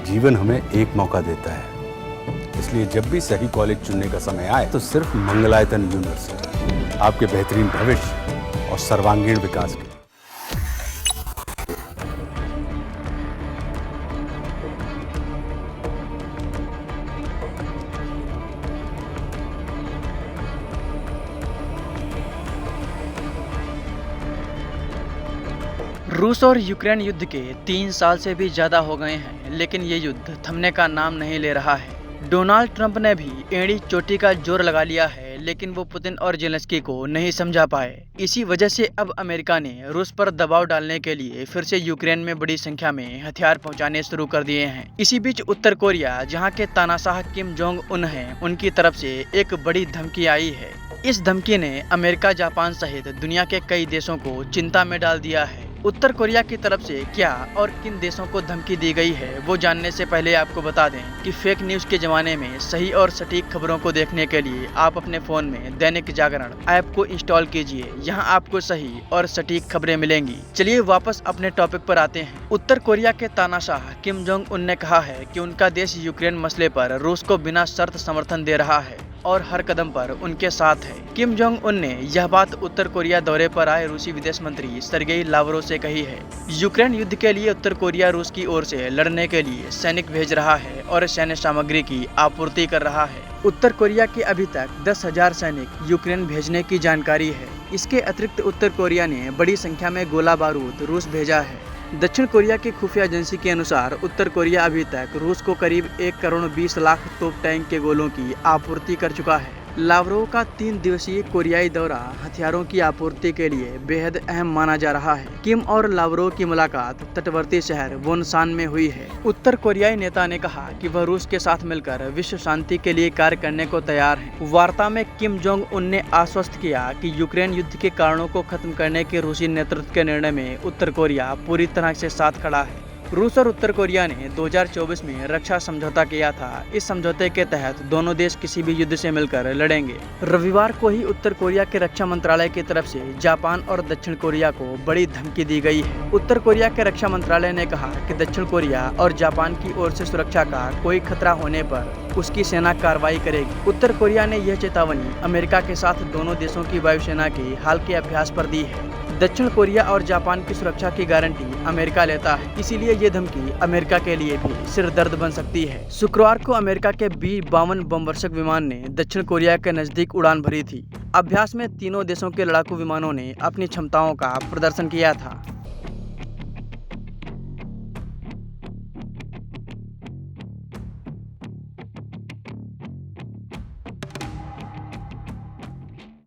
जीवन हमें एक मौका देता है, इसलिए जब भी सही कॉलेज चुनने का समय आए तो सिर्फ मंगलायतन यूनिवर्सिटी आपके बेहतरीन भविष्य और सर्वांगीण विकास के लिए। रूस और यूक्रेन युद्ध के 3 साल से भी ज़्यादा हो गए हैं, लेकिन ये युद्ध थमने का नाम नहीं ले रहा है। डोनाल्ड ट्रंप ने भी एड़ी चोटी का जोर लगा लिया है, लेकिन वो पुतिन और जेलेंस्की को नहीं समझा पाए। इसी वजह से अब अमेरिका ने रूस पर दबाव डालने के लिए फिर से यूक्रेन में बड़ी संख्या में हथियार पहुंचाने शुरू कर दिए हैं। इसी बीच उत्तर कोरिया, जहां के तानाशाह किम जोंग उन हैं, उनकी तरफ से एक बड़ी धमकी आई है। इस धमकी ने अमेरिका, जापान सहित दुनिया के कई देशों को चिंता में डाल दिया है। उत्तर कोरिया की तरफ से क्या और किन देशों को धमकी दी गई है, वो जानने से पहले आपको बता दें कि फेक न्यूज़ के ज़माने में सही और सटीक खबरों को देखने के लिए आप अपने फ़ोन में दैनिक जागरण ऐप को इंस्टॉल कीजिए। यहाँ आपको सही और सटीक खबरें मिलेंगी। चलिए वापस अपने टॉपिक पर आते हैं। उत्तर कोरिया के तानाशाह किम जोंग उन ने कहा है कि उनका देश यूक्रेन मसले पर रूस को बिना शर्त समर्थन दे रहा है और हर कदम पर उनके साथ है। किम जोंग उन ने यह बात उत्तर कोरिया दौरे पर आए रूसी विदेश मंत्री सर्गेई लावरोव से कही है। यूक्रेन युद्ध के लिए उत्तर कोरिया रूस की ओर से लड़ने के लिए सैनिक भेज रहा है और सैन्य सामग्री की आपूर्ति कर रहा है। उत्तर कोरिया के अभी तक 10,000 सैनिक यूक्रेन भेजने की जानकारी है। इसके अतिरिक्त उत्तर कोरिया ने बड़ी संख्या में गोला बारूद रूस भेजा है। दक्षिण कोरिया की खुफिया एजेंसी के अनुसार उत्तर कोरिया अभी तक रूस को करीब 1 करोड़ 20 लाख तोप टैंक के गोलों की आपूर्ति कर चुका है। लावरोव का 3 दिवसीय कोरियाई दौरा हथियारों की आपूर्ति के लिए बेहद अहम माना जा रहा है। किम और लावरोव की मुलाकात तटवर्ती शहर वोनसान में हुई है। उत्तर कोरियाई नेता ने कहा कि वह रूस के साथ मिलकर विश्व शांति के लिए कार्य करने को तैयार है। वार्ता में किम जोंग उन ने आश्वस्त किया कि यूक्रेन युद्ध के कारणों को खत्म करने के रूसी नेतृत्व के निर्णय में उत्तर कोरिया पूरी तरह से साथ खड़ा है। रूस और उत्तर कोरिया ने 2024 में रक्षा समझौता किया था। इस समझौते के तहत दोनों देश किसी भी युद्ध से मिलकर लड़ेंगे। रविवार को ही उत्तर कोरिया के रक्षा मंत्रालय की तरफ से जापान और दक्षिण कोरिया को बड़ी धमकी दी गई है। उत्तर कोरिया के रक्षा मंत्रालय ने कहा कि दक्षिण कोरिया और जापान की ओर से सुरक्षा का कोई खतरा होने पर उसकी सेना कार्रवाई करेगी। उत्तर कोरिया ने यह चेतावनी अमेरिका के साथ दोनों देशों की वायुसेना के हाल के अभ्यास पर दी है। दक्षिण कोरिया और जापान की सुरक्षा की गारंटी अमेरिका लेता है, इसीलिए ये धमकी अमेरिका के लिए भी सिरदर्द बन सकती है। शुक्रवार को अमेरिका के B-52 बमवर्षक विमान ने दक्षिण कोरिया के नजदीक उड़ान भरी थी। अभ्यास में तीनों देशों के लड़ाकू विमानों ने अपनी क्षमताओं का प्रदर्शन किया था।